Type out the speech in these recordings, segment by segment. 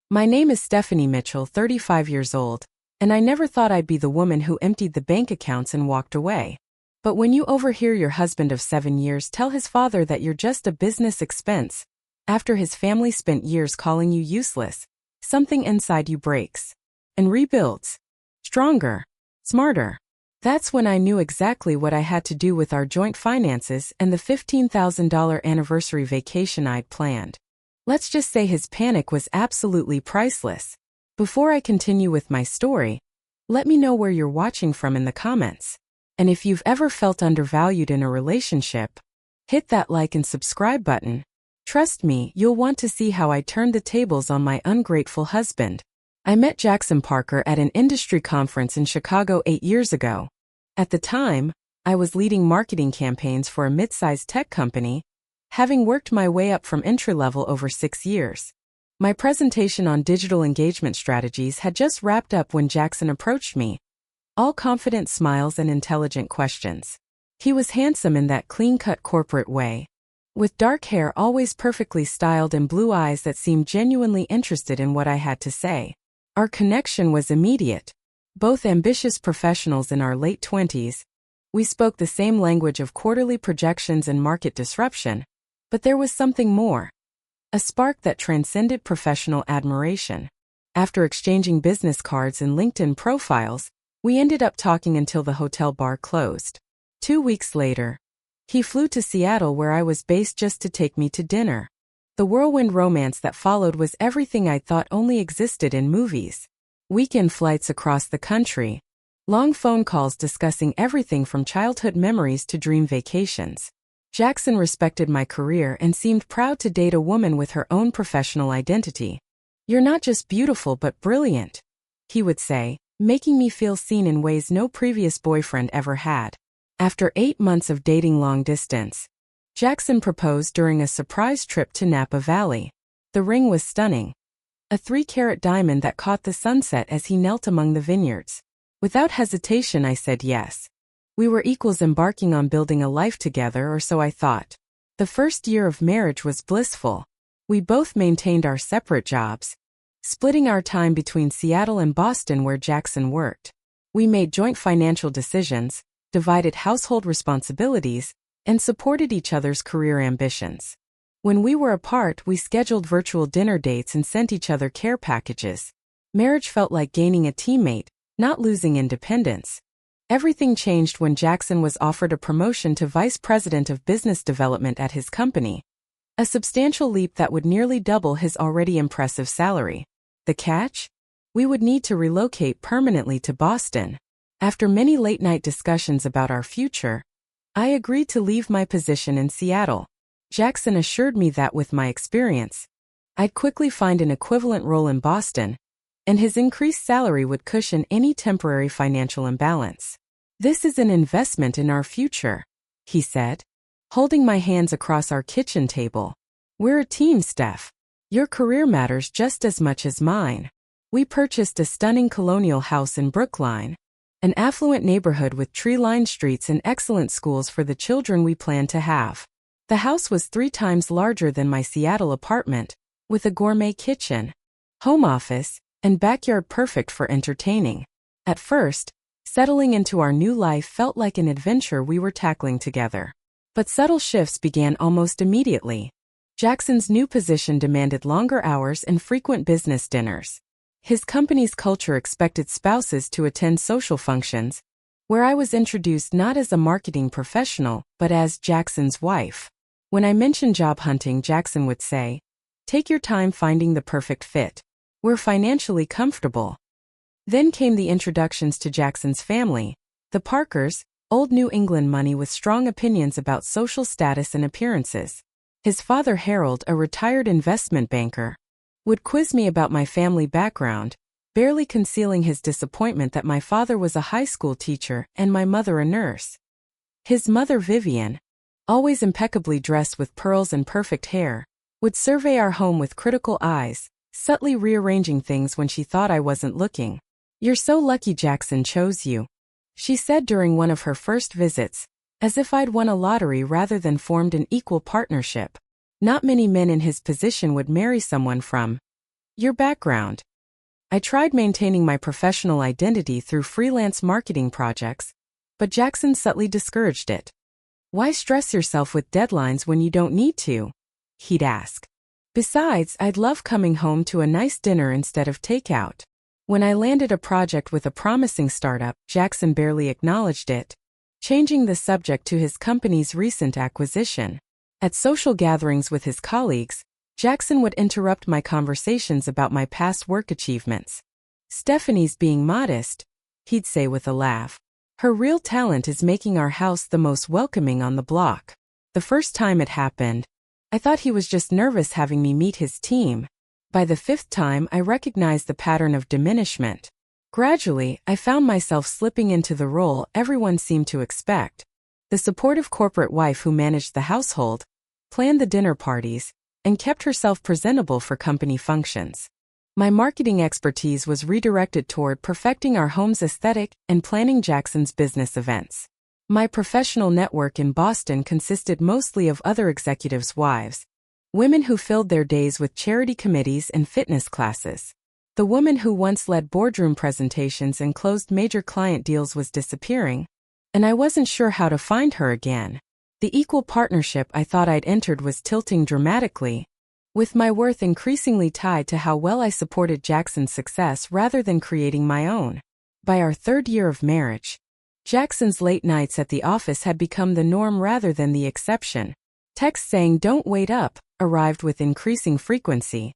My name is Stephanie Mitchell, 35 years old, and I never thought I'd be the woman who emptied the bank accounts and walked away. But when you overhear your husband of 7 years tell his father that you're just a business expense, after his family spent years calling you useless, something inside you breaks and rebuilds. Stronger, smarter. That's when I knew exactly what I had to do with our joint finances and the $15,000 anniversary vacation I'd planned. Let's just say his panic was absolutely priceless. Before I continue with my story, let me know where you're watching from in the comments. And if you've ever felt undervalued in a relationship, hit that like and subscribe button. Trust me, you'll want to see how I turned the tables on my ungrateful husband. I met Jackson Parker at an industry conference in Chicago 8 years ago. At the time, I was leading marketing campaigns for a mid-sized tech company, having worked my way up from entry-level over 6 years. My presentation on digital engagement strategies had just wrapped up when Jackson approached me, all confident smiles and intelligent questions. He was handsome in that clean-cut corporate way, with dark hair always perfectly styled and blue eyes that seemed genuinely interested in what I had to say. Our connection was immediate. Both ambitious professionals in our late 20s, we spoke the same language of quarterly projections and market disruption, but there was something more. A spark that transcended professional admiration. After exchanging business cards and LinkedIn profiles, we ended up talking until the hotel bar closed. 2 weeks later, he flew to Seattle where I was based just to take me to dinner. The whirlwind romance that followed was everything I thought only existed in movies. Weekend flights across the country, long phone calls discussing everything from childhood memories to dream vacations. Jackson respected my career and seemed proud to date a woman with her own professional identity. "You're not just beautiful but brilliant," he would say, making me feel seen in ways no previous boyfriend ever had. After 8 months of dating long distance, Jackson proposed during a surprise trip to Napa Valley. The ring was stunning. A 3-carat diamond that caught the sunset as he knelt among the vineyards. Without hesitation, I said yes. We were equals embarking on building a life together, or so I thought. The first year of marriage was blissful. We both maintained our separate jobs, splitting our time between Seattle and Boston where Jackson worked. We made joint financial decisions, divided household responsibilities, and supported each other's career ambitions. When we were apart, we scheduled virtual dinner dates and sent each other care packages. Marriage felt like gaining a teammate, not losing independence. Everything changed when Jackson was offered a promotion to Vice President of Business Development at his company. A substantial leap that would nearly double his already impressive salary. The catch? We would need to relocate permanently to Boston. After many late-night discussions about our future, I agreed to leave my position in Seattle. Jackson assured me that with my experience, I'd quickly find an equivalent role in Boston, and his increased salary would cushion any temporary financial imbalance. "This is an investment in our future," he said, holding my hands across our kitchen table. "We're a team, Steph. Your career matters just as much as mine." We purchased a stunning colonial house in Brookline, an affluent neighborhood with tree-lined streets and excellent schools for the children we planned to have. The house was 3 times larger than my Seattle apartment, with a gourmet kitchen, home office, and backyard perfect for entertaining. At first, settling into our new life felt like an adventure we were tackling together. But subtle shifts began almost immediately. Jackson's new position demanded longer hours and frequent business dinners. His company's culture expected spouses to attend social functions, where I was introduced not as a marketing professional, but as Jackson's wife. When I mentioned job hunting, Jackson would say, "Take your time finding the perfect fit. We're financially comfortable." Then came the introductions to Jackson's family, the Parkers, old New England money with strong opinions about social status and appearances. His father Harold, a retired investment banker, would quiz me about my family background, barely concealing his disappointment that my father was a high school teacher and my mother a nurse. His mother Vivian, always impeccably dressed with pearls and perfect hair, would survey our home with critical eyes, subtly rearranging things when she thought I wasn't looking. "You're so lucky Jackson chose you," she said during one of her first visits, as if I'd won a lottery rather than formed an equal partnership. "Not many men in his position would marry someone from Your background. I tried maintaining my professional identity through freelance marketing projects, but Jackson subtly discouraged it. Why stress yourself with deadlines when you don't need to? He'd ask. Besides, I'd love coming home to a nice dinner instead of takeout. When I landed a project with a promising startup, Jackson barely acknowledged it, changing the subject to his company's recent acquisition. At social gatherings with his colleagues, Jackson would interrupt my conversations about my past work achievements. Stephanie's being modest, he'd say with a laugh. Her real talent is making our house the most welcoming on the block. The first time it happened, I thought he was just nervous having me meet his team. By the fifth time, I recognized the pattern of diminishment. Gradually, I found myself slipping into the role everyone seemed to expect. The supportive corporate wife who managed the household, planned the dinner parties, and kept herself presentable for company functions. My marketing expertise was redirected toward perfecting our home's aesthetic and planning Jackson's business events. My professional network in Boston consisted mostly of other executives' wives, women who filled their days with charity committees and fitness classes. The woman who once led boardroom presentations and closed major client deals was disappearing, and I wasn't sure how to find her again. The equal partnership I thought I'd entered was tilting dramatically, with my worth increasingly tied to how well I supported Jackson's success rather than creating my own. By our third year of marriage, Jackson's late nights at the office had become the norm rather than the exception. Texts saying "don't wait up" arrived with increasing frequency,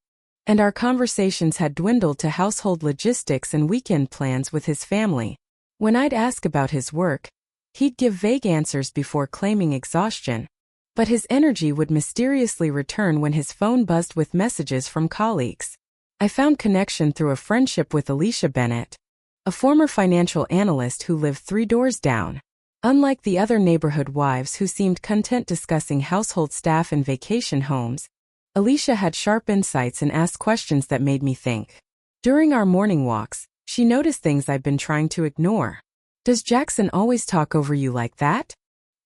and our conversations had dwindled to household logistics and weekend plans with his family. When I'd ask about his work, he'd give vague answers before claiming exhaustion, but his energy would mysteriously return when his phone buzzed with messages from colleagues. I found connection through a friendship with Alicia Bennett, a former financial analyst who lived 3 doors down. Unlike the other neighborhood wives who seemed content discussing household staff and vacation homes, Alicia had sharp insights and asked questions that made me think. During our morning walks, she noticed things I'd been trying to ignore. "Does Jackson always talk over you like that?"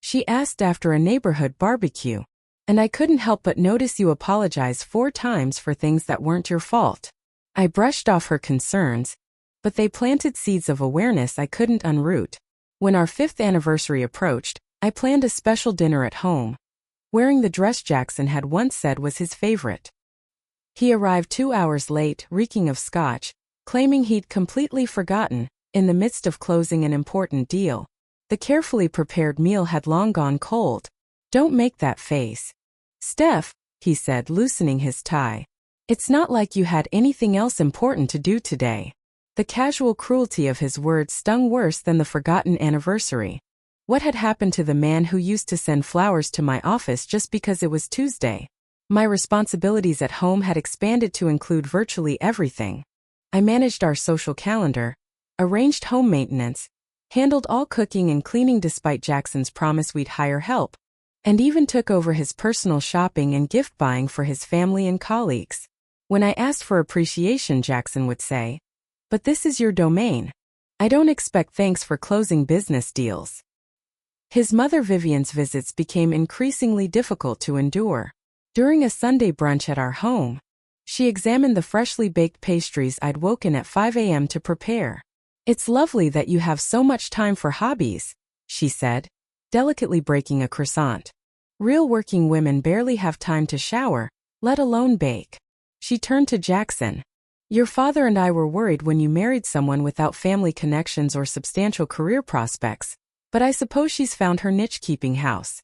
she asked after a neighborhood barbecue. "And I couldn't help but notice you apologize 4 times for things that weren't your fault." I brushed off her concerns, but they planted seeds of awareness I couldn't unroot. When our 5th anniversary approached, I planned a special dinner at home, wearing the dress Jackson had once said was his favorite. He arrived 2 hours late, reeking of scotch, claiming he'd completely forgotten, in the midst of closing an important deal. The carefully prepared meal had long gone cold. "Don't make that face, Steph," he said, loosening his tie. "It's not like you had anything else important to do today." The casual cruelty of his words stung worse than the forgotten anniversary. What had happened to the man who used to send flowers to my office just because it was Tuesday? My responsibilities at home had expanded to include virtually everything. I managed our social calendar, arranged home maintenance, handled all cooking and cleaning despite Jackson's promise we'd hire help, and even took over his personal shopping and gift buying for his family and colleagues. When I asked for appreciation, Jackson would say, "But this is your domain. I don't expect thanks for closing business deals." His mother Vivian's visits became increasingly difficult to endure. During a Sunday brunch at our home, she examined the freshly baked pastries I'd woken at 5 a.m. to prepare. "It's lovely that you have so much time for hobbies," she said, delicately breaking a croissant. "Real working women barely have time to shower, let alone bake." She turned to Jackson. "Your father and I were worried when you married someone without family connections or substantial career prospects, but I suppose she's found her niche keeping house."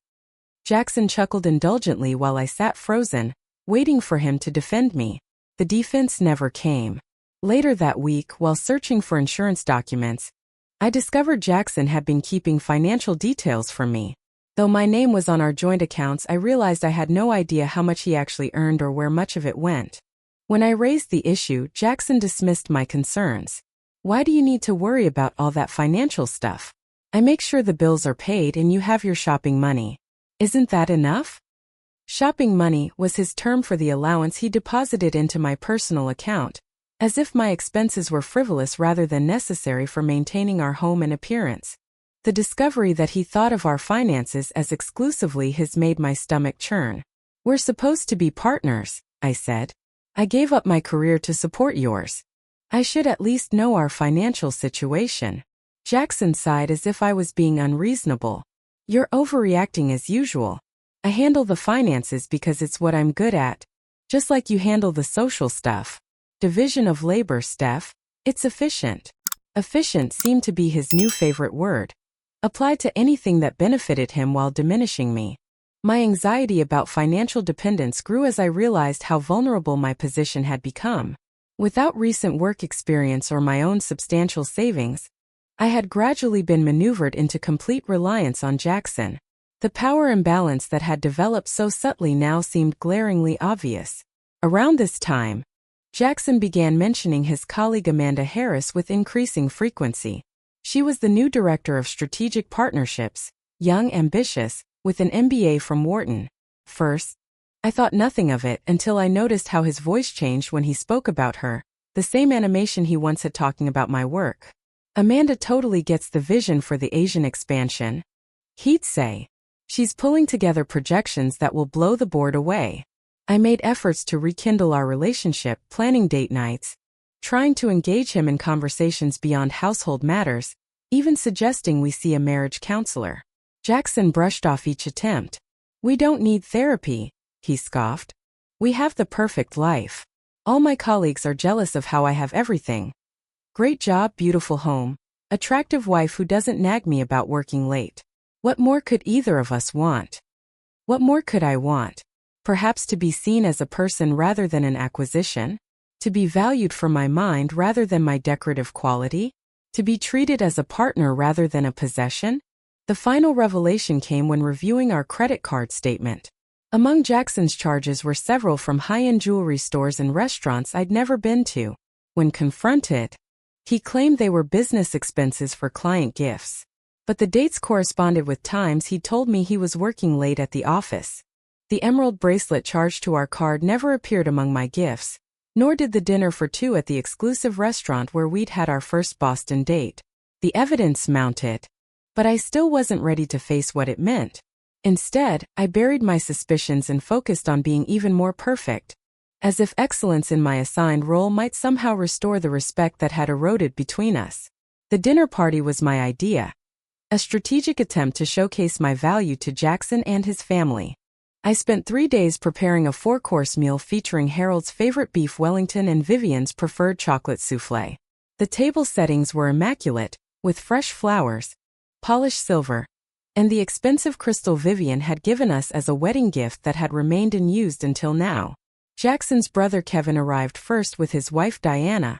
Jackson chuckled indulgently while I sat frozen, waiting for him to defend me. The defense never came. Later that week, while searching for insurance documents, I discovered Jackson had been keeping financial details from me. Though my name was on our joint accounts, I realized I had no idea how much he actually earned or where much of it went. When I raised the issue, Jackson dismissed my concerns. "Why do you need to worry about all that financial stuff? I make sure the bills are paid and you have your shopping money. Isn't that enough?" Shopping money was his term for the allowance he deposited into my personal account, as if my expenses were frivolous rather than necessary for maintaining our home and appearance. The discovery that he thought of our finances as exclusively his made my stomach churn. "We're supposed to be partners," I said. I gave up my career to support yours. I should at least know our financial situation. Jackson sighed as if I was being unreasonable. You're overreacting as usual. I handle the finances because it's what I'm good at. Just like you handle the social stuff. Division of labor, Steph. It's efficient. Efficient seemed to be his new favorite word. Applied to anything that benefited him while diminishing me. My anxiety about financial dependence grew as I realized how vulnerable my position had become. Without recent work experience or my own substantial savings, I had gradually been maneuvered into complete reliance on Jackson. The power imbalance that had developed so subtly now seemed glaringly obvious. Around this time, Jackson began mentioning his colleague Amanda Harris with increasing frequency. She was the new director of strategic partnerships, young, ambitious, with an MBA from Wharton. First, I thought nothing of it until I noticed how his voice changed when he spoke about her, the same animation he once had talking about my work. Amanda totally gets the vision for the Asian expansion, he'd say. She's pulling together projections that will blow the board away. I made efforts to rekindle our relationship, planning date nights, trying to engage him in conversations beyond household matters, even suggesting we see a marriage counselor. Jackson brushed off each attempt. We don't need therapy, he scoffed. We have the perfect life. All my colleagues are jealous of how I have everything. Great job, beautiful home, attractive wife who doesn't nag me about working late. What more could either of us want? What more could I want? Perhaps to be seen as a person rather than an acquisition? To be valued for my mind rather than my decorative quality? To be treated as a partner rather than a possession? The final revelation came when reviewing our credit card statement. Among Jackson's charges were several from high-end jewelry stores and restaurants I'd never been to. When confronted, he claimed they were business expenses for client gifts. But the dates corresponded with times he'd told me he was working late at the office. The emerald bracelet charged to our card never appeared among my gifts, nor did the dinner for two at the exclusive restaurant where we'd had our first Boston date. The evidence mounted, but I still wasn't ready to face what it meant. Instead, I buried my suspicions and focused on being even more perfect, as if excellence in my assigned role might somehow restore the respect that had eroded between us. The dinner party was my idea, a strategic attempt to showcase my value to Jackson and his family. I spent 3 days preparing a 4-course meal featuring Harold's favorite beef Wellington and Vivian's preferred chocolate soufflé. The table settings were immaculate, with fresh flowers, polished silver, and the expensive crystal Vivian had given us as a wedding gift that had remained unused until now. Jackson's brother Kevin arrived first with his wife Diana,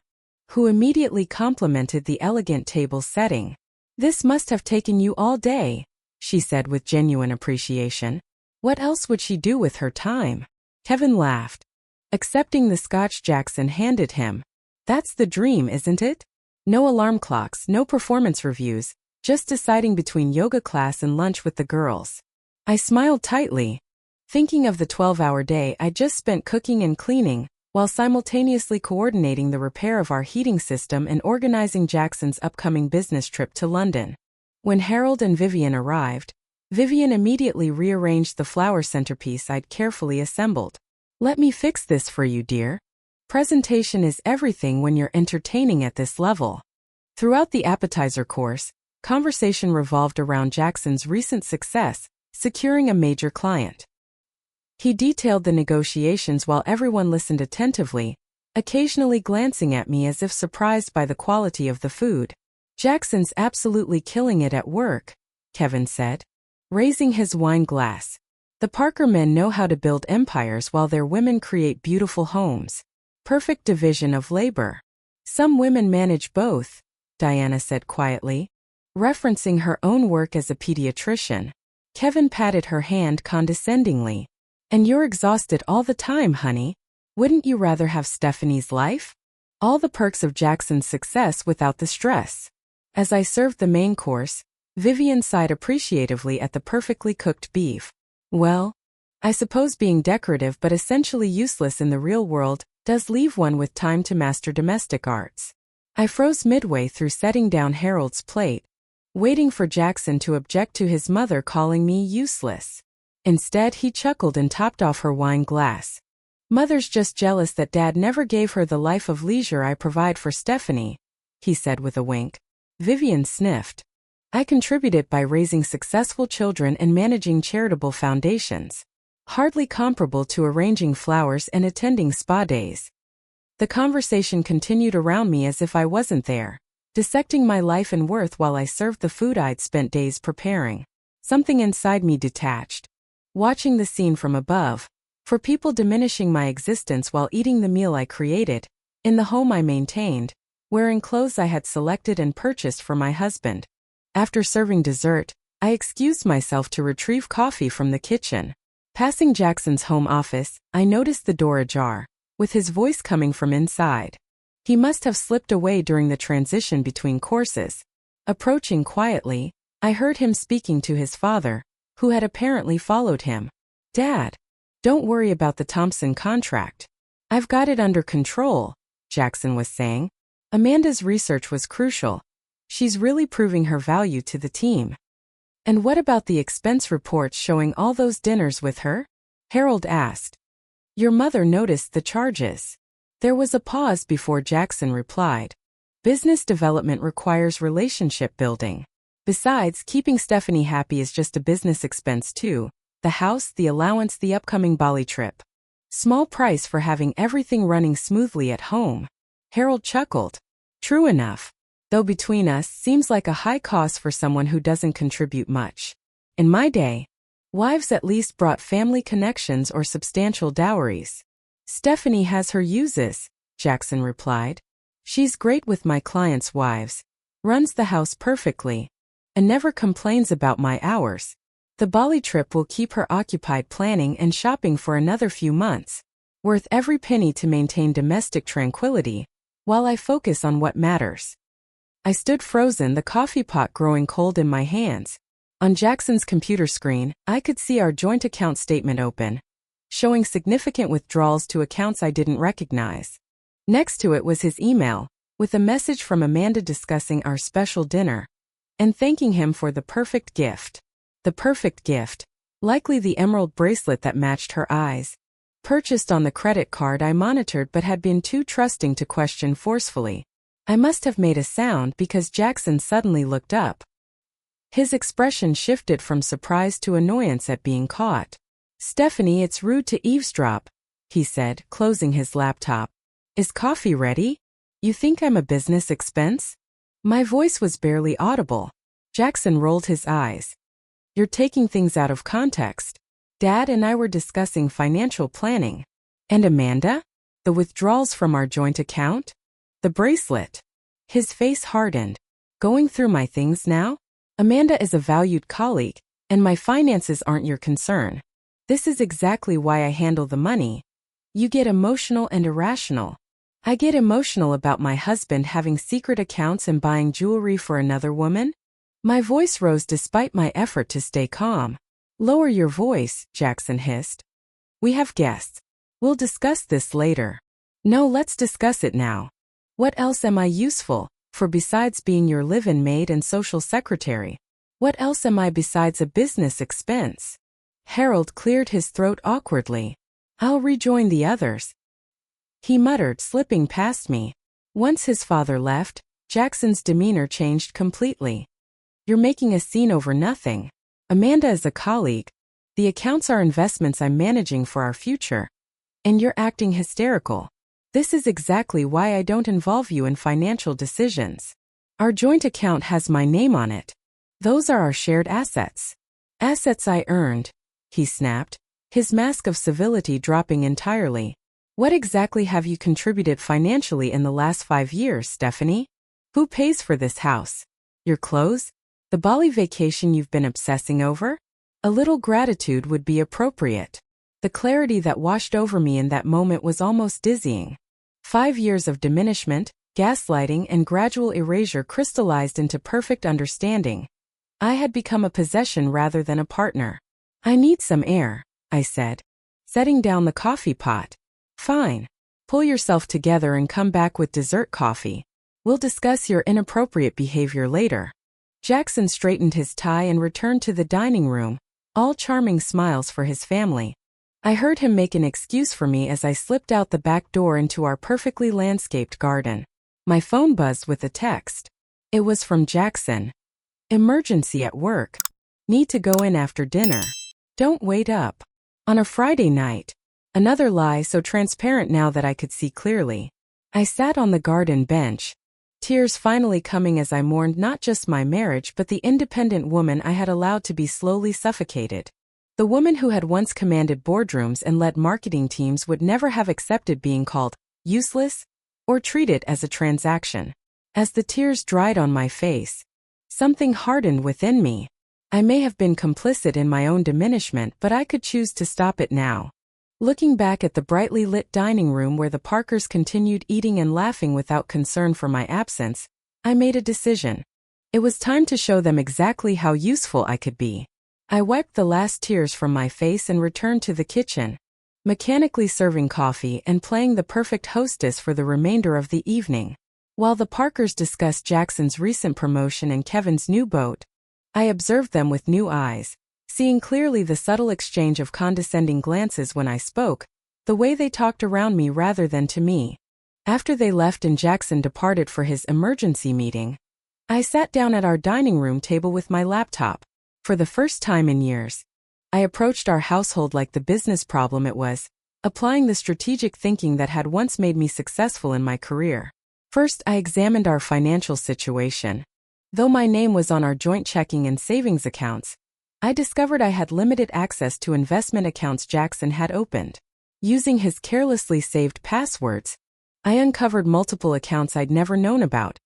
who immediately complimented the elegant table setting. "This must have taken you all day," she said with genuine appreciation. "What else would she do with her time?" Kevin laughed, accepting the scotch Jackson handed him. "That's the dream, isn't it? No alarm clocks, no performance reviews, just deciding between yoga class and lunch with the girls." I smiled tightly, thinking of the 12-hour day I just spent cooking and cleaning, while simultaneously coordinating the repair of our heating system and organizing Jackson's upcoming business trip to London. When Harold and Vivian arrived, Vivian immediately rearranged the flower centerpiece I'd carefully assembled. "Let me fix this for you, dear. Presentation is everything when you're entertaining at this level." Throughout the appetizer course, conversation revolved around Jackson's recent success, securing a major client. He detailed the negotiations while everyone listened attentively, occasionally glancing at me as if surprised by the quality of the food. "Jackson's absolutely killing it at work," Kevin said, raising his wine glass. "The Parker men know how to build empires while their women create beautiful homes. Perfect division of labor. Some women manage both," Diana said quietly, referencing her own work as a pediatrician. Kevin patted her hand condescendingly. "And you're exhausted all the time, honey. Wouldn't you rather have Stephanie's life? All the perks of Jackson's success without the stress." As I served the main course, Vivian sighed appreciatively at the perfectly cooked beef. "Well, I suppose being decorative but essentially useless in the real world does leave one with time to master domestic arts." I froze midway through setting down Harold's plate, waiting for Jackson to object to his mother calling me useless. Instead, he chuckled and topped off her wine glass. Mother's just jealous that Dad never gave her the life of leisure I provide for Stephanie, he said with a wink. Vivian sniffed. I contributed by raising successful children and managing charitable foundations. Hardly comparable to arranging flowers and attending spa days. The conversation continued around me as if I wasn't there, dissecting my life and worth while I served the food I'd spent days preparing. Something inside me detached. Watching the scene from above, for people diminishing my existence while eating the meal I created, in the home I maintained, wearing clothes I had selected and purchased for my husband. After serving dessert, I excused myself to retrieve coffee from the kitchen. Passing Jackson's home office, I noticed the door ajar, with his voice coming from inside. He must have slipped away during the transition between courses. Approaching quietly, I heard him speaking to his father, who had apparently followed him. Dad, don't worry about the Thompson contract. I've got it under control, Jackson was saying. Amanda's research was crucial. She's really proving her value to the team. And what about the expense reports showing all those dinners with her? Harold asked. Your mother noticed the charges. There was a pause before Jackson replied. Business development requires relationship building. Besides, keeping Stephanie happy is just a business expense too. The house, the allowance, the upcoming Bali trip. Small price for having everything running smoothly at home. Harold chuckled. True enough. Though between us, seems like a high cost for someone who doesn't contribute much. In my day, wives at least brought family connections or substantial dowries. Stephanie has her uses, Jackson replied. She's great with my clients' wives, runs the house perfectly, and never complains about my hours. The Bali trip will keep her occupied planning and shopping for another few months, worth every penny to maintain domestic tranquility, while I focus on what matters. I stood frozen, the coffee pot growing cold in my hands. On Jackson's computer screen, I could see our joint account statement open, showing significant withdrawals to accounts I didn't recognize. Next to it was his email, with a message from Amanda discussing our special dinner, and thanking him for the perfect gift. The perfect gift, likely the emerald bracelet that matched her eyes. Purchased on the credit card I monitored but had been too trusting to question forcefully. I must have made a sound because Jackson suddenly looked up. His expression shifted from surprise to annoyance at being caught. Stephanie, it's rude to eavesdrop, he said, closing his laptop. Is coffee ready? You think I'm a business expense? My voice was barely audible. Jackson rolled his eyes. You're taking things out of context. Dad and I were discussing financial planning. And Amanda? The withdrawals from our joint account? The bracelet. His face hardened. Going through my things now? Amanda is a valued colleague, and my finances aren't your concern. This is exactly why I handle the money. You get emotional and irrational. I get emotional about my husband having secret accounts and buying jewelry for another woman. My voice rose despite my effort to stay calm. Lower your voice, Jackson hissed. We have guests. We'll discuss this later. No, let's discuss it now. What else am I useful for besides being your live-in maid and social secretary? What else am I besides a business expense? Harold cleared his throat awkwardly. I'll rejoin the others, he muttered, slipping past me. Once his father left, Jackson's demeanor changed completely. You're making a scene over nothing. Amanda is a colleague. The accounts are investments I'm managing for our future. And you're acting hysterical. This is exactly why I don't involve you in financial decisions. Our joint account has my name on it. Those are our shared assets. Assets I earned, he snapped, his mask of civility dropping entirely. What exactly have you contributed financially in the last 5 years, Stephanie? Who pays for this house? Your clothes? The Bali vacation you've been obsessing over? A little gratitude would be appropriate. The clarity that washed over me in that moment was almost dizzying. 5 years of diminishment, gaslighting, and gradual erasure crystallized into perfect understanding. I had become a possession rather than a partner. I need some air, I said, setting down the coffee pot. Fine. Pull yourself together and come back with dessert coffee. We'll discuss your inappropriate behavior later. Jackson straightened his tie and returned to the dining room, all charming smiles for his family. I heard him make an excuse for me as I slipped out the back door into our perfectly landscaped garden. My phone buzzed with a text. It was from Jackson. Emergency at work. Need to go in after dinner. Don't wait up. On a Friday night. Another lie so transparent now that I could see clearly. I sat on the garden bench, tears finally coming as I mourned not just my marriage but the independent woman I had allowed to be slowly suffocated. The woman who had once commanded boardrooms and led marketing teams would never have accepted being called useless or treated as a transaction. As the tears dried on my face, something hardened within me. I may have been complicit in my own diminishment, but I could choose to stop it now. Looking back at the brightly lit dining room where the Parkers continued eating and laughing without concern for my absence, I made a decision. It was time to show them exactly how useful I could be. I wiped the last tears from my face and returned to the kitchen, mechanically serving coffee and playing the perfect hostess for the remainder of the evening. While the Parkers discussed Jackson's recent promotion and Kevin's new boat, I observed them with new eyes, seeing clearly the subtle exchange of condescending glances when I spoke, the way they talked around me rather than to me. After they left and Jackson departed for his emergency meeting, I sat down at our dining room table with my laptop. For the first time in years, I approached our household like the business problem it was, applying the strategic thinking that had once made me successful in my career. First, I examined our financial situation. Though my name was on our joint checking and savings accounts, I discovered I had limited access to investment accounts Jackson had opened. Using his carelessly saved passwords, I uncovered multiple accounts I'd never known about,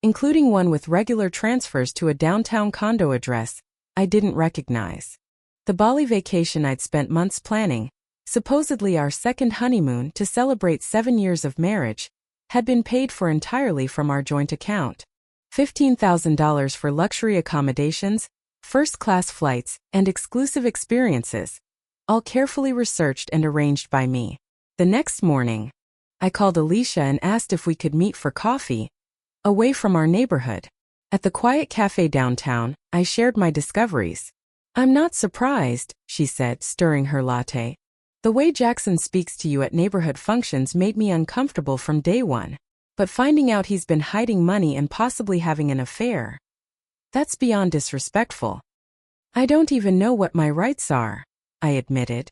including one with regular transfers to a downtown condo address I didn't recognize. The Bali vacation I'd spent months planning, supposedly our second honeymoon to celebrate 7 years of marriage, had been paid for entirely from our joint account. $15,000 for luxury accommodations, first-class flights, and exclusive experiences, all carefully researched and arranged by me. The next morning, I called Alicia and asked if we could meet for coffee, away from our neighborhood. At the quiet cafe downtown, I shared my discoveries. "I'm not surprised," she said, stirring her latte. "The way Jackson speaks to you at neighborhood functions made me uncomfortable from day one. But finding out he's been hiding money and possibly having an affair, that's beyond disrespectful." "I don't even know what my rights are," I admitted.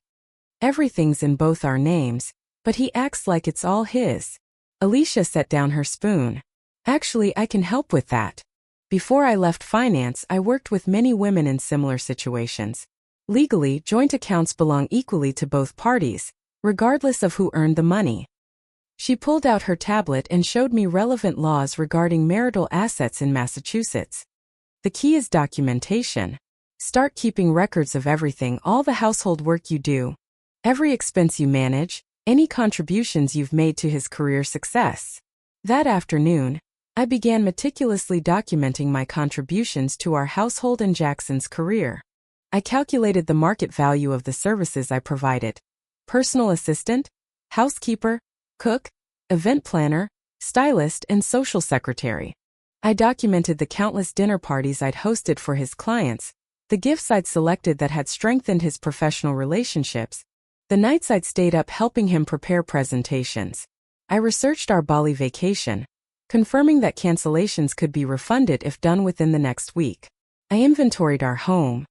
"Everything's in both our names, but he acts like it's all his." Alicia set down her spoon. "Actually, I can help with that. Before I left finance, I worked with many women in similar situations. Legally, joint accounts belong equally to both parties, regardless of who earned the money." She pulled out her tablet and showed me relevant laws regarding marital assets in Massachusetts. "The key is documentation. Start keeping records of everything, all the household work you do, every expense you manage, any contributions you've made to his career success." That afternoon, I began meticulously documenting my contributions to our household and Jackson's career. I calculated the market value of the services I provided: personal assistant, housekeeper, cook, event planner, stylist, and social secretary. I documented the countless dinner parties I'd hosted for his clients, the gifts I'd selected that had strengthened his professional relationships, the nights I'd stayed up helping him prepare presentations. I researched our Bali vacation, confirming that cancellations could be refunded if done within the next week. I inventoried our home,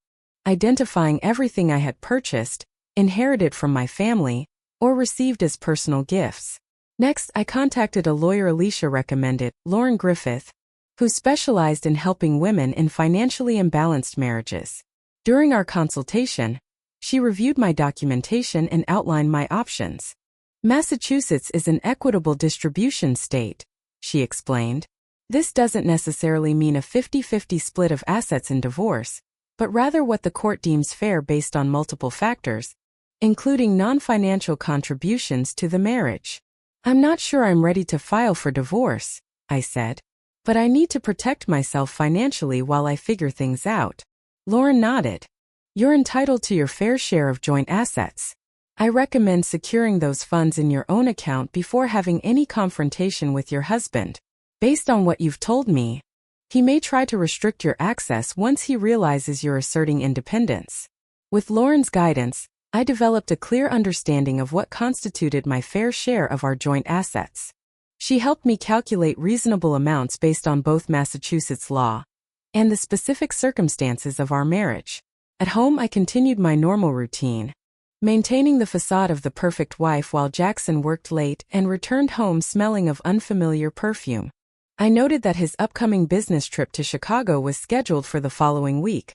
identifying everything I had purchased, inherited from my family, or received as personal gifts. Next, I contacted a lawyer Alicia recommended, Lauren Griffith, who specialized in helping women in financially imbalanced marriages. During our consultation, she reviewed my documentation and outlined my options. "Massachusetts is an equitable distribution state," she explained. "This doesn't necessarily mean a 50-50 split of assets in divorce, but rather what the court deems fair based on multiple factors, including non-financial contributions to the marriage." "I'm not sure I'm ready to file for divorce," I said, "but I need to protect myself financially while I figure things out." Lauren nodded. "You're entitled to your fair share of joint assets. I recommend securing those funds in your own account before having any confrontation with your husband. Based on what you've told me, he may try to restrict your access once he realizes you're asserting independence." With Lauren's guidance, I developed a clear understanding of what constituted my fair share of our joint assets. She helped me calculate reasonable amounts based on both Massachusetts law and the specific circumstances of our marriage. At home, I continued my normal routine, maintaining the facade of the perfect wife while Jackson worked late and returned home smelling of unfamiliar perfume. I noted that his upcoming business trip to Chicago was scheduled for the following week,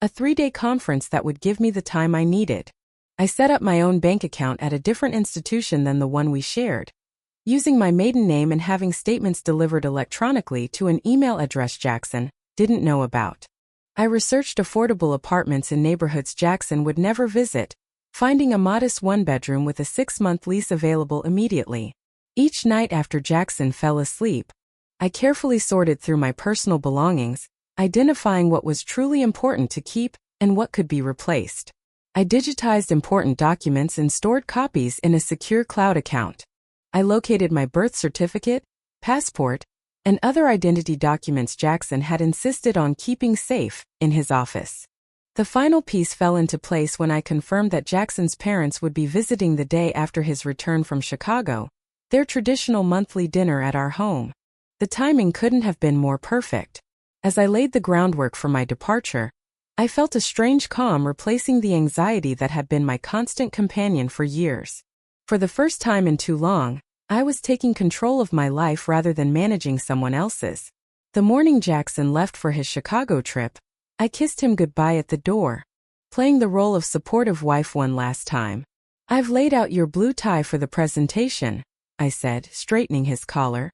a 3-day conference that would give me the time I needed. I set up my own bank account at a different institution than the one we shared, using my maiden name and having statements delivered electronically to an email address Jackson didn't know about. I researched affordable apartments in neighborhoods Jackson would never visit, finding a modest 1-bedroom with a 6-month lease available immediately. Each night after Jackson fell asleep, I carefully sorted through my personal belongings, identifying what was truly important to keep and what could be replaced. I digitized important documents and stored copies in a secure cloud account. I located my birth certificate, passport, and other identity documents Jackson had insisted on keeping safe in his office. The final piece fell into place when I confirmed that Jackson's parents would be visiting the day after his return from Chicago, their traditional monthly dinner at our home. The timing couldn't have been more perfect. As I laid the groundwork for my departure, I felt a strange calm replacing the anxiety that had been my constant companion for years. For the first time in too long, I was taking control of my life rather than managing someone else's. The morning Jackson left for his Chicago trip, I kissed him goodbye at the door, playing the role of supportive wife one last time. "I've laid out your blue tie for the presentation," I said, straightening his collar.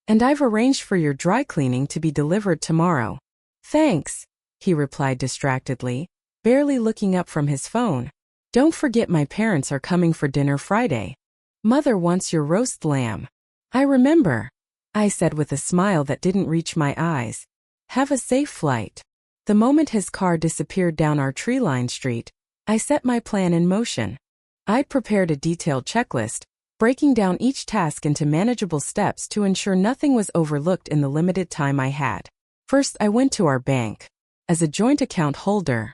"And I've arranged for your dry cleaning to be delivered tomorrow." "Thanks," he replied distractedly, barely looking up from his phone. "Don't forget my parents are coming for dinner Friday. Mother wants your roast lamb." "I remember," I said with a smile that didn't reach my eyes. "Have a safe flight." The moment his car disappeared down our tree-lined street, I set my plan in motion. I'd prepared a detailed checklist, breaking down each task into manageable steps to ensure nothing was overlooked in the limited time I had. First, I went to our bank. As a joint account holder,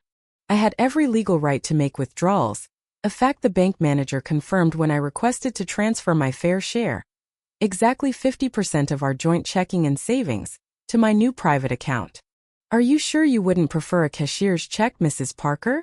I had every legal right to make withdrawals, a fact the bank manager confirmed when I requested to transfer my fair share, exactly 50% of our joint checking and savings, to my new private account. "Are you sure you wouldn't prefer a cashier's check, Mrs. Parker?"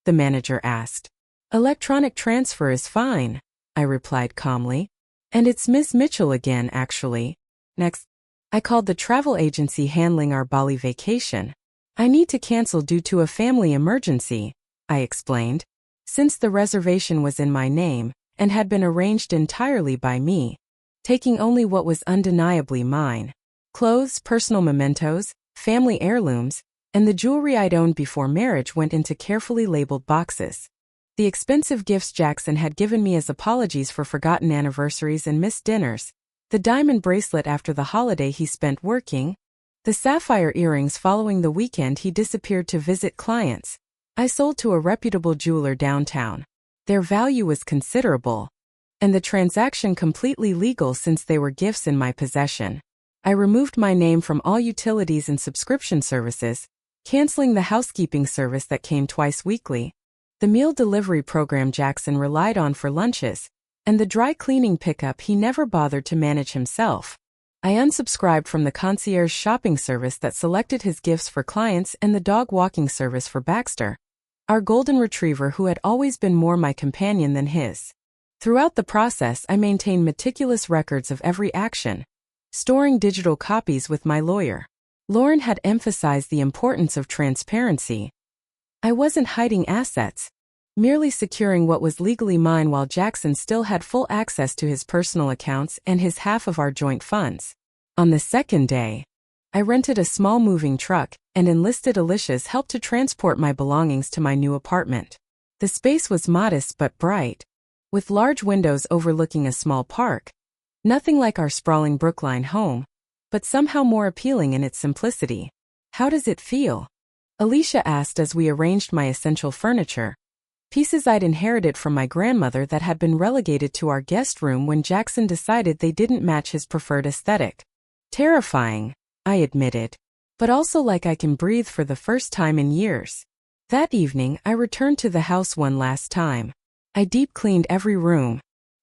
the manager asked. "Electronic transfer is fine," I replied calmly. "And it's Miss Mitchell again, actually." Next, I called the travel agency handling our Bali vacation. "I need to cancel due to a family emergency," I explained. Since the reservation was in my name and had been arranged entirely by me, taking only what was undeniably mine: clothes, personal mementos, family heirlooms, and the jewelry I'd owned before marriage went into carefully labeled boxes. The expensive gifts Jackson had given me as apologies for forgotten anniversaries and missed dinners, the diamond bracelet after the holiday he spent working, the sapphire earrings following the weekend he disappeared to visit clients, I sold to a reputable jeweler downtown. Their value was considerable, and the transaction completely legal since they were gifts in my possession. I removed my name from all utilities and subscription services, canceling the housekeeping service that came twice weekly, the meal delivery program Jackson relied on for lunches, and the dry cleaning pickup he never bothered to manage himself. I unsubscribed from the concierge shopping service that selected his gifts for clients and the dog walking service for Baxter, our golden retriever who had always been more my companion than his. Throughout the process, I maintained meticulous records of every action, storing digital copies with my lawyer. Lauren had emphasized the importance of transparency. I wasn't hiding assets, merely securing what was legally mine while Jackson still had full access to his personal accounts and his half of our joint funds. On the second day, I rented a small moving truck and enlisted Alicia's help to transport my belongings to my new apartment. The space was modest but bright, with large windows overlooking a small park. Nothing like our sprawling Brookline home, but somehow more appealing in its simplicity. "How does it feel?" Alicia asked as we arranged my essential furniture, pieces I'd inherited from my grandmother that had been relegated to our guest room when Jackson decided they didn't match his preferred aesthetic. "Terrifying," I admitted, "but also like I can breathe for the first time in years." That evening, I returned to the house one last time. I deep-cleaned every room,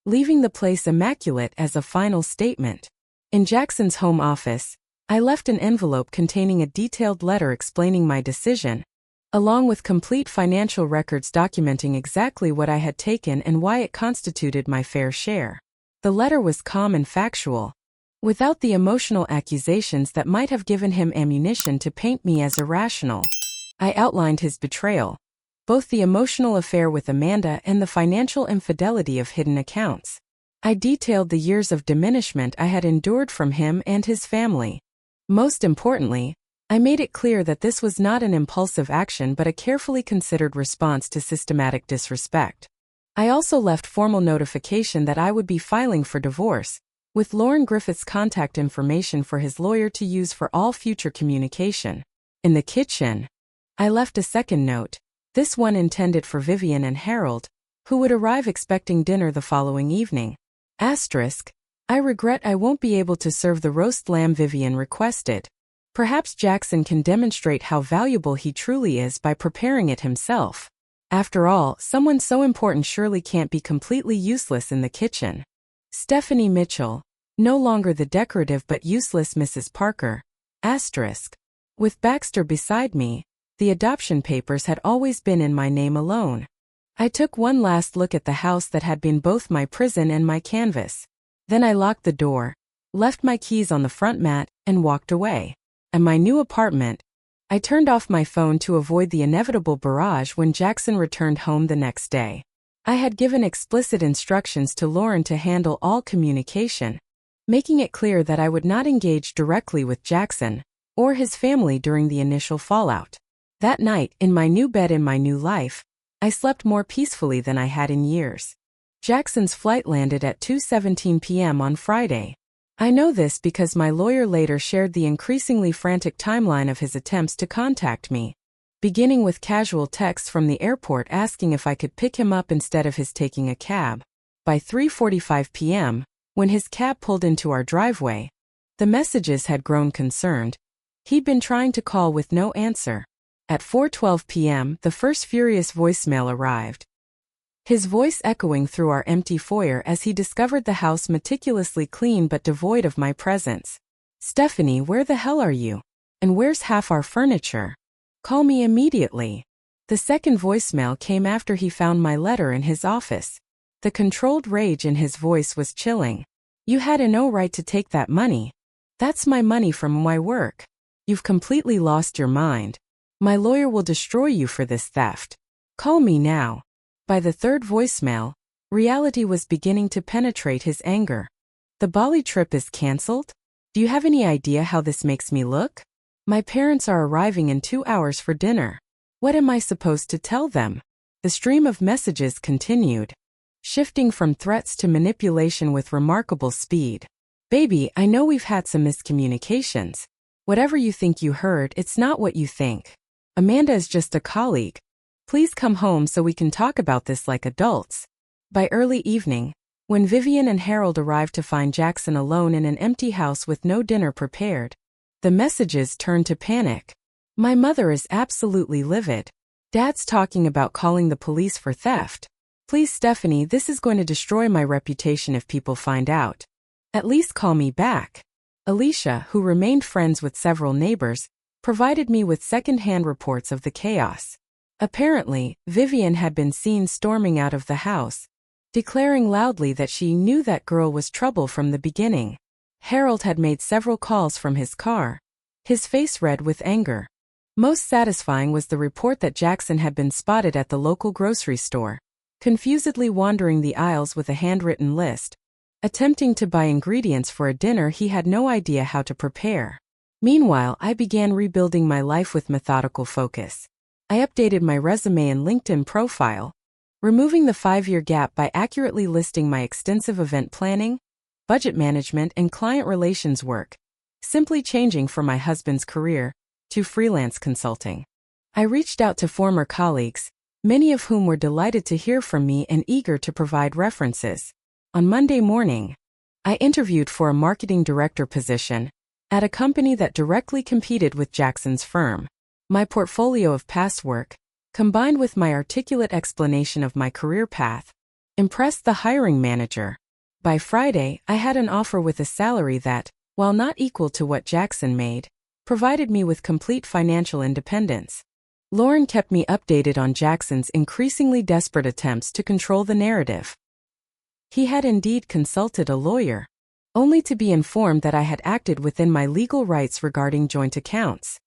leaving the place immaculate as a final statement. In Jackson's home office, I left an envelope containing a detailed letter explaining my decision, along with complete financial records documenting exactly what I had taken and why it constituted my fair share. The letter was calm and factual, without the emotional accusations that might have given him ammunition to paint me as irrational. I outlined his betrayal, both the emotional affair with Amanda and the financial infidelity of hidden accounts. I detailed the years of diminishment I had endured from him and his family. Most importantly, I made it clear that this was not an impulsive action but a carefully considered response to systematic disrespect. I also left formal notification that I would be filing for divorce, with Lauren Griffith's contact information for his lawyer to use for all future communication. In the kitchen, I left a second note, this one intended for Vivian and Harold, who would arrive expecting dinner the following evening. Asterisk, I regret I won't be able to serve the roast lamb Vivian requested. Perhaps Jackson can demonstrate how valuable he truly is by preparing it himself. After all, someone so important surely can't be completely useless in the kitchen. Stephanie Mitchell, no longer the decorative but useless Mrs. Parker. Asterisk. With Baxter beside me, the adoption papers had always been in my name alone. I took one last look at the house that had been both my prison and my canvas. Then I locked the door, left my keys on the front mat, and walked away. At my new apartment, I turned off my phone to avoid the inevitable barrage when Jackson returned home the next day. I had given explicit instructions to Lauren to handle all communication, making it clear that I would not engage directly with Jackson or his family during the initial fallout. That night, in my new bed in my new life, I slept more peacefully than I had in years. Jackson's flight landed at 2:17 p.m. on Friday. I know this because my lawyer later shared the increasingly frantic timeline of his attempts to contact me, beginning with casual texts from the airport asking if I could pick him up instead of his taking a cab. By 3:45 p.m., when his cab pulled into our driveway, the messages had grown concerned. He'd been trying to call with no answer. At 4:12 p.m., the first furious voicemail arrived, his voice echoing through our empty foyer as he discovered the house meticulously clean but devoid of my presence. Stephanie, where the hell are you? And where's half our furniture? Call me immediately. The second voicemail came after he found my letter in his office. The controlled rage in his voice was chilling. You had no right to take that money. That's my money from my work. You've completely lost your mind. My lawyer will destroy you for this theft. Call me now. By the third voicemail, reality was beginning to penetrate his anger. The Bali trip is cancelled? Do you have any idea how this makes me look? My parents are arriving in 2 hours for dinner. What am I supposed to tell them? The stream of messages continued, shifting from threats to manipulation with remarkable speed. Baby, I know we've had some miscommunications. Whatever you think you heard, it's not what you think. Amanda is just a colleague. Please come home so we can talk about this like adults. By early evening, when Vivian and Harold arrived to find Jackson alone in an empty house with no dinner prepared, the messages turned to panic. My mother is absolutely livid. Dad's talking about calling the police for theft. Please, Stephanie, this is going to destroy my reputation if people find out. At least call me back. Alicia, who remained friends with several neighbors, provided me with second-hand reports of the chaos. Apparently, Vivian had been seen storming out of the house, declaring loudly that she knew that girl was trouble from the beginning. Harold had made several calls from his car, his face red with anger. Most satisfying was the report that Jackson had been spotted at the local grocery store, confusedly wandering the aisles with a handwritten list, attempting to buy ingredients for a dinner he had no idea how to prepare. Meanwhile, I began rebuilding my life with methodical focus. I updated my resume and LinkedIn profile, removing the 5-year gap by accurately listing my extensive event planning, budget management, and client relations work, simply changing from my husband's career to freelance consulting. I reached out to former colleagues, many of whom were delighted to hear from me and eager to provide references. On Monday morning, I interviewed for a marketing director position at a company that directly competed with Jackson's firm. My portfolio of past work, combined with my articulate explanation of my career path, impressed the hiring manager. By Friday, I had an offer with a salary that, while not equal to what Jackson made, provided me with complete financial independence. Lauren kept me updated on Jackson's increasingly desperate attempts to control the narrative. He had indeed consulted a lawyer, only to be informed that I had acted within my legal rights regarding joint accounts.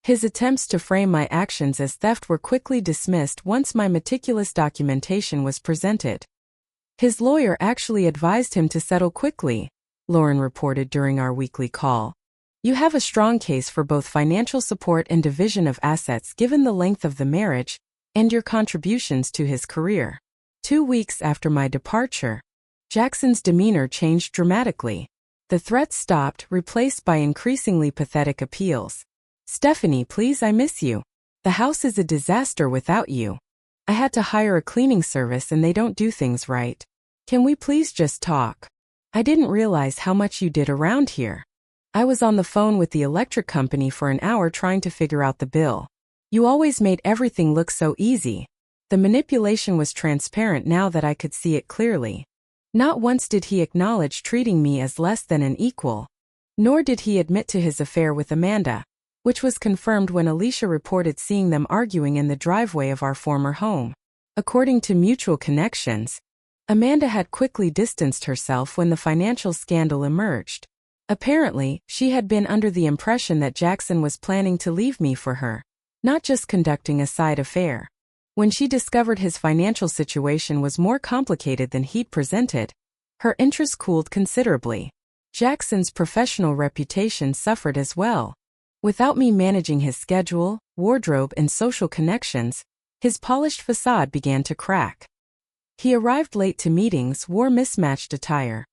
His attempts to frame my actions as theft were quickly dismissed once my meticulous documentation was presented. His lawyer actually advised him to settle quickly, Lauren reported during our weekly call. You have a strong case for both financial support and division of assets given the length of the marriage and your contributions to his career. 2 weeks after my departure, Jackson's demeanor changed dramatically. The threats stopped, replaced by increasingly pathetic appeals. Stephanie, please, I miss you. The house is a disaster without you. I had to hire a cleaning service and they don't do things right. Can we please just talk? I didn't realize how much you did around here. I was on the phone with the electric company for an hour trying to figure out the bill. You always made everything look so easy. The manipulation was transparent now that I could see it clearly. Not once did he acknowledge treating me as less than an equal. Nor did he admit to his affair with Amanda, which was confirmed when Alicia reported seeing them arguing in the driveway of our former home. According to mutual connections, Amanda had quickly distanced herself when the financial scandal emerged. Apparently, she had been under the impression that Jackson was planning to leave me for her, not just conducting a side affair. When she discovered his financial situation was more complicated than he'd presented, her interest cooled considerably. Jackson's professional reputation suffered as well. Without me managing his schedule, wardrobe, and social connections, his polished facade began to crack. He arrived late to meetings, wore mismatched attire,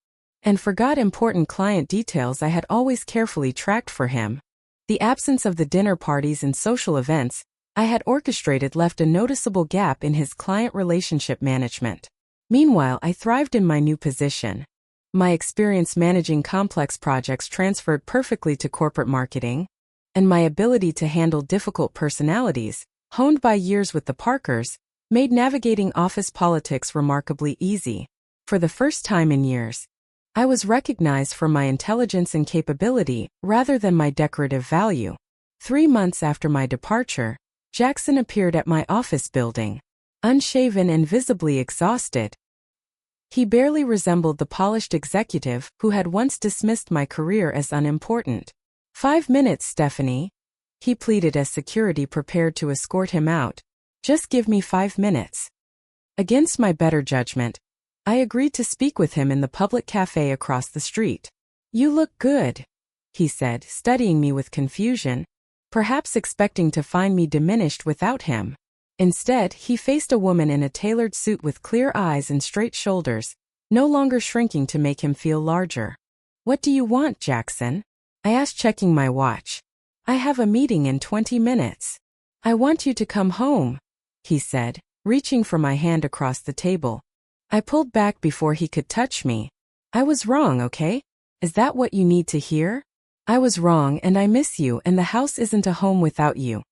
and forgot important client details I had always carefully tracked for him. The absence of the dinner parties and social events I had orchestrated left a noticeable gap in his client relationship management. Meanwhile, I thrived in my new position. My experience managing complex projects transferred perfectly to corporate marketing, and my ability to handle difficult personalities, honed by years with the Parkers, made navigating office politics remarkably easy. For the first time in years, I was recognized for my intelligence and capability rather than my decorative value. 3 months after my departure, Jackson appeared at my office building, unshaven and visibly exhausted. He barely resembled the polished executive who had once dismissed my career as unimportant. 5 minutes, Stephanie, he pleaded as security prepared to escort him out. Just give me 5 minutes. Against my better judgment, I agreed to speak with him in the public cafe across the street. You look good, he said, studying me with confusion, perhaps expecting to find me diminished without him. Instead, he faced a woman in a tailored suit with clear eyes and straight shoulders, no longer shrinking to make him feel larger. What do you want, Jackson? I asked, checking my watch. I have a meeting in 20 minutes. I want you to come home, he said, reaching for my hand across the table. I pulled back before he could touch me. I was wrong, okay? Is that what you need to hear? I was wrong and I miss you, and the house isn't a home without you.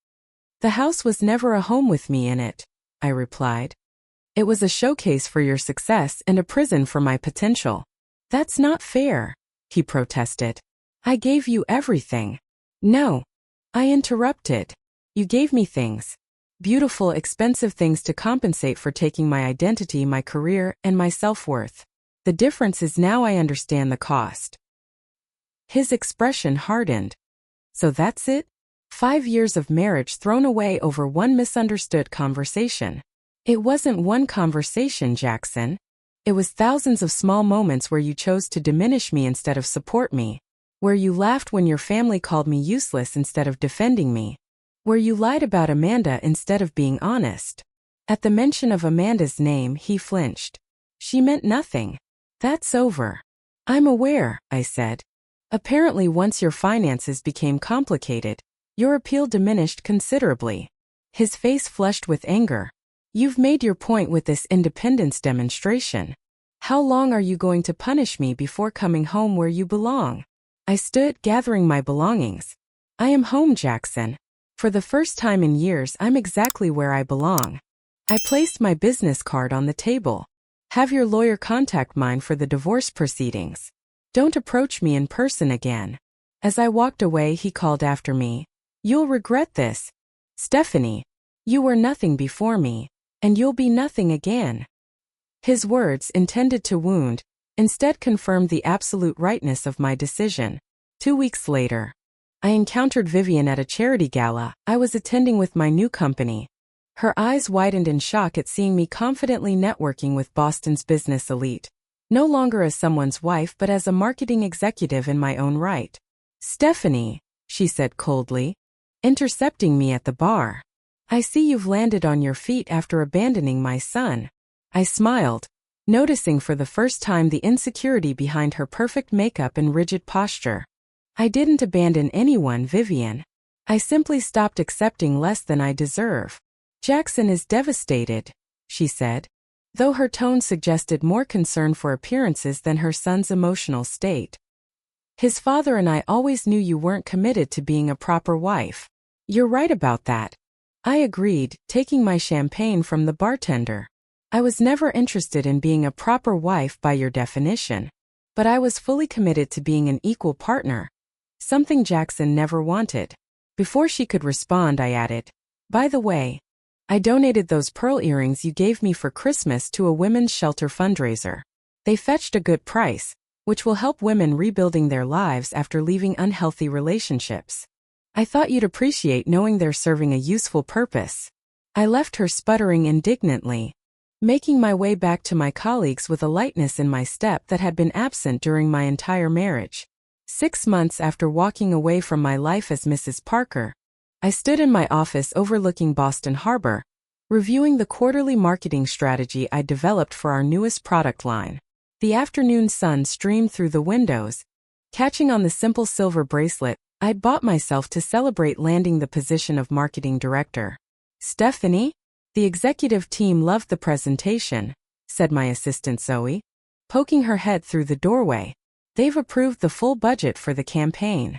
The house was never a home with me in it, I replied. It was a showcase for your success and a prison for my potential. That's not fair, he protested. I gave you everything. No, I interrupted. You gave me things. Beautiful, expensive things to compensate for taking my identity, my career, and my self-worth. The difference is now I understand the cost. His expression hardened. So that's it? 5 years of marriage thrown away over one misunderstood conversation. It wasn't one conversation, Jackson. It was thousands of small moments where you chose to diminish me instead of support me, where you laughed when your family called me useless instead of defending me, where you lied about Amanda instead of being honest. At the mention of Amanda's name, he flinched. She meant nothing. That's over. I'm aware, I said. Apparently, once your finances became complicated, your appeal diminished considerably. His face flushed with anger. You've made your point with this independence demonstration. How long are you going to punish me before coming home where you belong? I stood, gathering my belongings. I am home, Jackson. For the first time in years, I'm exactly where I belong. I placed my business card on the table. Have your lawyer contact mine for the divorce proceedings. Don't approach me in person again. As I walked away, he called after me. You'll regret this. Stephanie, you were nothing before me, and you'll be nothing again. His words, intended to wound, instead confirmed the absolute rightness of my decision. 2 weeks later, I encountered Vivian at a charity gala I was attending with my new company. Her eyes widened in shock at seeing me confidently networking with Boston's business elite, no longer as someone's wife but as a marketing executive in my own right. Stephanie, she said coldly, intercepting me at the bar. I see you've landed on your feet after abandoning my son. I smiled, noticing for the first time the insecurity behind her perfect makeup and rigid posture. I didn't abandon anyone, Vivian. I simply stopped accepting less than I deserve. Jackson is devastated, she said, though her tone suggested more concern for appearances than her son's emotional state. His father and I always knew you weren't committed to being a proper wife. You're right about that. I agreed, taking my champagne from the bartender. I was never interested in being a proper wife by your definition. But I was fully committed to being an equal partner. Something Jackson never wanted. Before she could respond, I added, by the way, I donated those pearl earrings you gave me for Christmas to a women's shelter fundraiser. They fetched a good price, which will help women rebuilding their lives after leaving unhealthy relationships. I thought you'd appreciate knowing they're serving a useful purpose. I left her sputtering indignantly, making my way back to my colleagues with a lightness in my step that had been absent during my entire marriage. 6 months after walking away from my life as Mrs. Parker, I stood in my office overlooking Boston Harbor, reviewing the quarterly marketing strategy I developed for our newest product line. The afternoon sun streamed through the windows, catching on the simple silver bracelet I'd bought myself to celebrate landing the position of marketing director. Stephanie? The executive team loved the presentation, said my assistant Zoe, poking her head through the doorway. They've approved the full budget for the campaign.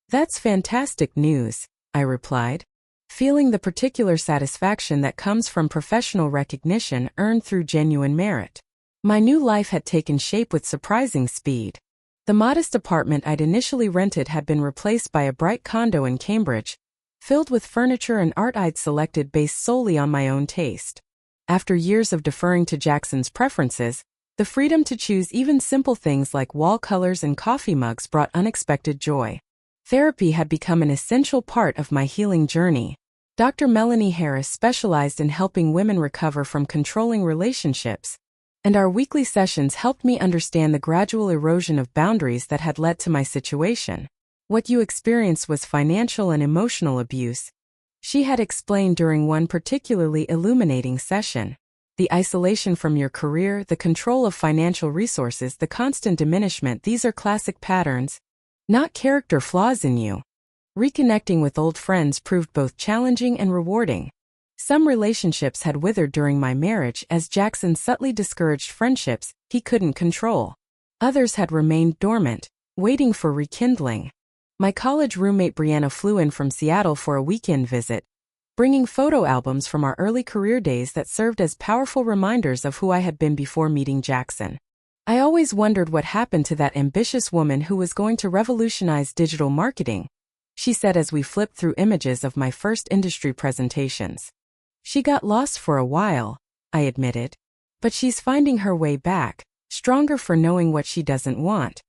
That's fantastic news, I replied, feeling the particular satisfaction that comes from professional recognition earned through genuine merit. My new life had taken shape with surprising speed. The modest apartment I'd initially rented had been replaced by a bright condo in Cambridge, filled with furniture and art I'd selected based solely on my own taste. After years of deferring to Jackson's preferences, the freedom to choose even simple things like wall colors and coffee mugs brought unexpected joy. Therapy had become an essential part of my healing journey. Dr. Melanie Harris specialized in helping women recover from controlling relationships, and our weekly sessions helped me understand the gradual erosion of boundaries that had led to my situation. What you experienced was financial and emotional abuse, she had explained during one particularly illuminating session. The isolation from your career, the control of financial resources, the constant diminishment, these are classic patterns, not character flaws in you. Reconnecting with old friends proved both challenging and rewarding. Some relationships had withered during my marriage as Jackson subtly discouraged friendships he couldn't control. Others had remained dormant, waiting for rekindling. My college roommate Brianna flew in from Seattle for a weekend visit, bringing photo albums from our early career days that served as powerful reminders of who I had been before meeting Jackson. I always wondered what happened to that ambitious woman who was going to revolutionize digital marketing, she said as we flipped through images of my first industry presentations. She got lost for a while, I admitted, but she's finding her way back, stronger for knowing what she doesn't want.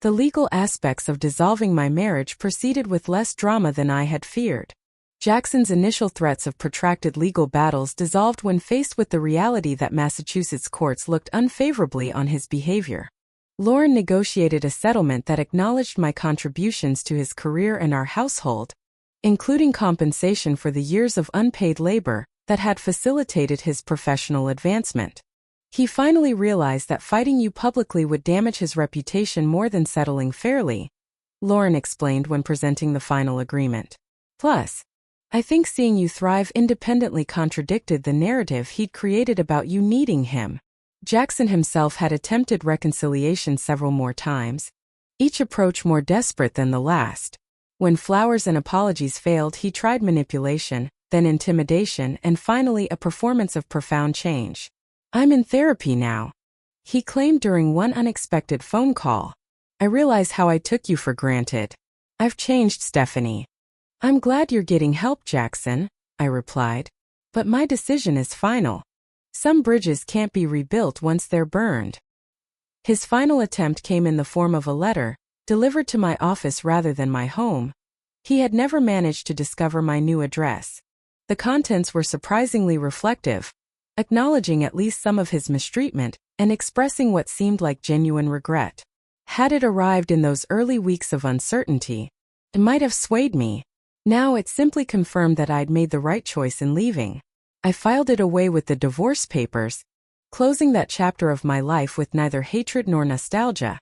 The legal aspects of dissolving my marriage proceeded with less drama than I had feared. Jackson's initial threats of protracted legal battles dissolved when faced with the reality that Massachusetts courts looked unfavorably on his behavior. Lauren negotiated a settlement that acknowledged my contributions to his career and our household, including compensation for the years of unpaid labor that had facilitated his professional advancement. He finally realized that fighting you publicly would damage his reputation more than settling fairly, Lauren explained when presenting the final agreement. Plus, I think seeing you thrive independently contradicted the narrative he'd created about you needing him. Jackson himself had attempted reconciliation several more times, each approach more desperate than the last. When flowers and apologies failed, he tried manipulation, then intimidation, and finally a performance of profound change. "I'm in therapy now," he claimed during one unexpected phone call. "I realize how I took you for granted. I've changed, Stephanie." "I'm glad you're getting help, Jackson," I replied. "But my decision is final. Some bridges can't be rebuilt once they're burned." His final attempt came in the form of a letter, delivered to my office rather than my home. He had never managed to discover my new address. The contents were surprisingly reflective, acknowledging at least some of his mistreatment and expressing what seemed like genuine regret. Had it arrived in those early weeks of uncertainty, it might have swayed me. Now it simply confirmed that I'd made the right choice in leaving. I filed it away with the divorce papers, closing that chapter of my life with neither hatred nor nostalgia,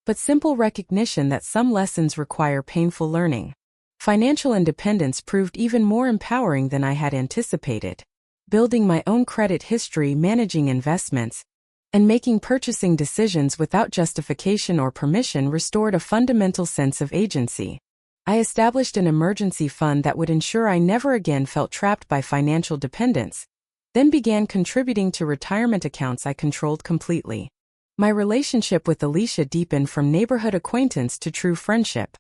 but simple recognition that some lessons require painful learning. Financial independence proved even more empowering than I had anticipated. Building my own credit history, managing investments, and making purchasing decisions without justification or permission restored a fundamental sense of agency. I established an emergency fund that would ensure I never again felt trapped by financial dependence, then began contributing to retirement accounts I controlled completely. My relationship with Alicia deepened from neighborhood acquaintance to true friendship.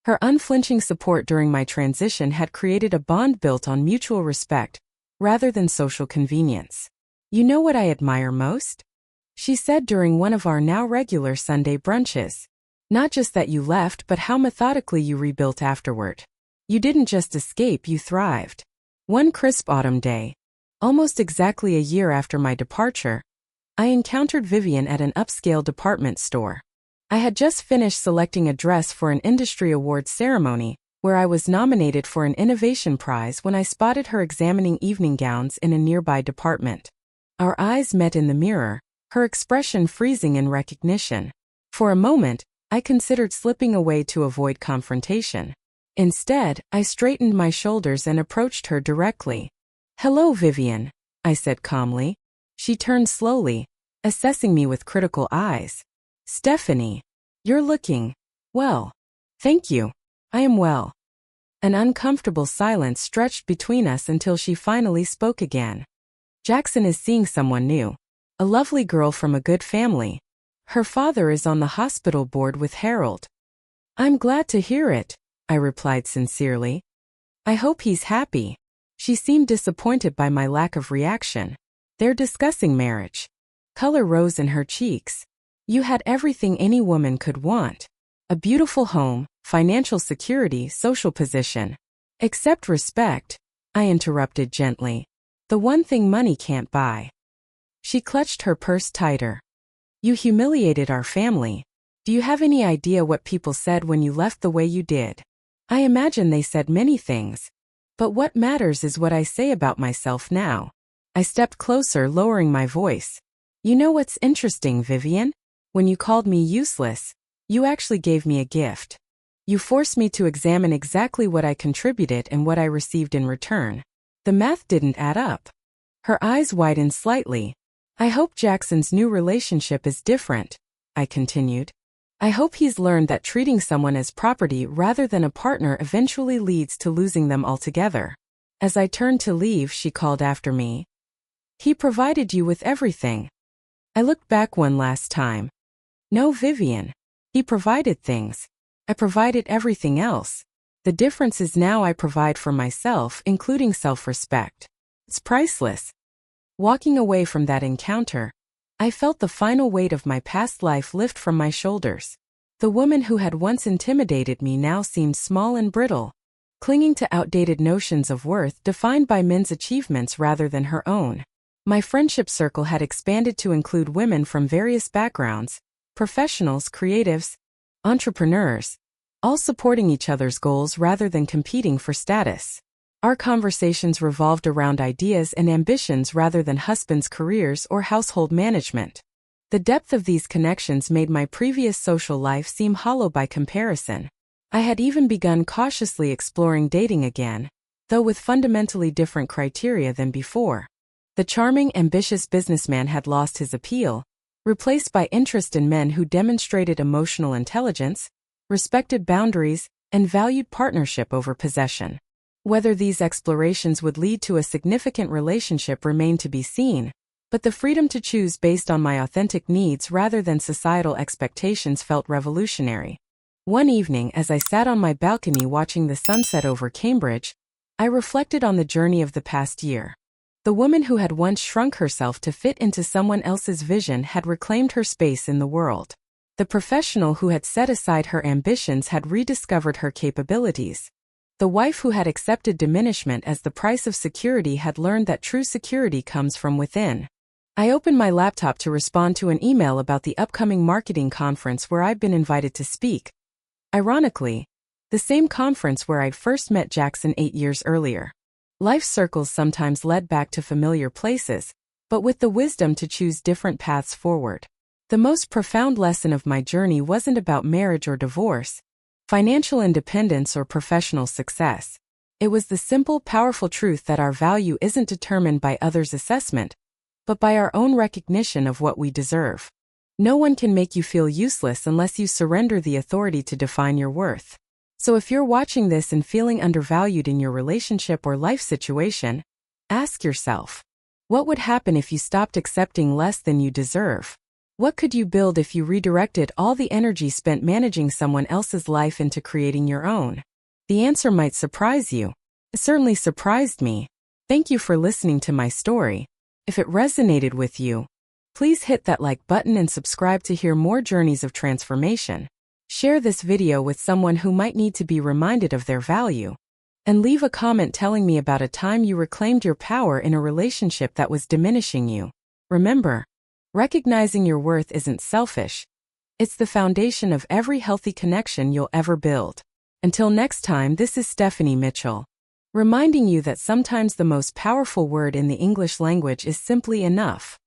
Her unflinching support during my transition had created a bond built on mutual respect, rather than social convenience. "You know what I admire most?" she said during one of our now regular Sunday brunches. "Not just that you left, but how methodically you rebuilt afterward. You didn't just escape, you thrived." One crisp autumn day, almost exactly a year after my departure, I encountered Vivian at an upscale department store. I had just finished selecting a dress for an industry awards ceremony, where I was nominated for an innovation prize when I spotted her examining evening gowns in a nearby department. Our eyes met in the mirror, her expression freezing in recognition. For a moment, I considered slipping away to avoid confrontation. Instead, I straightened my shoulders and approached her directly. "Hello, Vivian," I said calmly. She turned slowly, assessing me with critical eyes. "Stephanie, you're looking well." "Thank you. I am well." An uncomfortable silence stretched between us until she finally spoke again. "Jackson is seeing someone new. A lovely girl from a good family. Her father is on the hospital board with Harold." "I'm glad to hear it," I replied sincerely. "I hope he's happy." She seemed disappointed by my lack of reaction. "They're discussing marriage." Color rose in her cheeks. "You had everything any woman could want. A beautiful home, financial security, social position. Except respect," I interrupted gently. "The one thing money can't buy." She clutched her purse tighter. "You humiliated our family. Do you have any idea what people said when you left the way you did?" "I imagine they said many things. But what matters is what I say about myself now." I stepped closer, lowering my voice. "You know what's interesting, Vivian? When you called me useless, you actually gave me a gift. You forced me to examine exactly what I contributed and what I received in return. The math didn't add up." Her eyes widened slightly. "I hope Jackson's new relationship is different," I continued. "I hope he's learned that treating someone as property rather than a partner eventually leads to losing them altogether." As I turned to leave, she called after me. "He provided you with everything." I looked back one last time. "No, Vivian. He provided things. I provided everything else. The difference is now I provide for myself, including self-respect. It's priceless." Walking away from that encounter, I felt the final weight of my past life lift from my shoulders. The woman who had once intimidated me now seemed small and brittle, clinging to outdated notions of worth defined by men's achievements rather than her own. My friendship circle had expanded to include women from various backgrounds, professionals, creatives, entrepreneurs, all supporting each other's goals rather than competing for status. Our conversations revolved around ideas and ambitions rather than husbands' careers or household management. The depth of these connections made my previous social life seem hollow by comparison. I had even begun cautiously exploring dating again, though with fundamentally different criteria than before. The charming, ambitious businessman had lost his appeal, replaced by interest in men who demonstrated emotional intelligence, respected boundaries, and valued partnership over possession. Whether these explorations would lead to a significant relationship remained to be seen, but the freedom to choose based on my authentic needs rather than societal expectations felt revolutionary. One evening, as I sat on my balcony watching the sunset over Cambridge, I reflected on the journey of the past year. The woman who had once shrunk herself to fit into someone else's vision had reclaimed her space in the world. The professional who had set aside her ambitions had rediscovered her capabilities. The wife who had accepted diminishment as the price of security had learned that true security comes from within. I opened my laptop to respond to an email about the upcoming marketing conference where I'd been invited to speak. Ironically, the same conference where I'd first met Jackson 8 years earlier. Life circles sometimes led back to familiar places, but with the wisdom to choose different paths forward. The most profound lesson of my journey wasn't about marriage or divorce, financial independence or professional success. It was the simple, powerful truth that our value isn't determined by others' assessment, but by our own recognition of what we deserve. No one can make you feel useless unless you surrender the authority to define your worth. So if you're watching this and feeling undervalued in your relationship or life situation, ask yourself, what would happen if you stopped accepting less than you deserve? What could you build if you redirected all the energy spent managing someone else's life into creating your own? The answer might surprise you. It certainly surprised me. Thank you for listening to my story. If it resonated with you, please hit that like button and subscribe to hear more journeys of transformation. Share this video with someone who might need to be reminded of their value. And leave a comment telling me about a time you reclaimed your power in a relationship that was diminishing you. Remember, recognizing your worth isn't selfish. It's the foundation of every healthy connection you'll ever build. Until next time, this is Stephanie Mitchell, reminding you that sometimes the most powerful word in the English language is simply enough.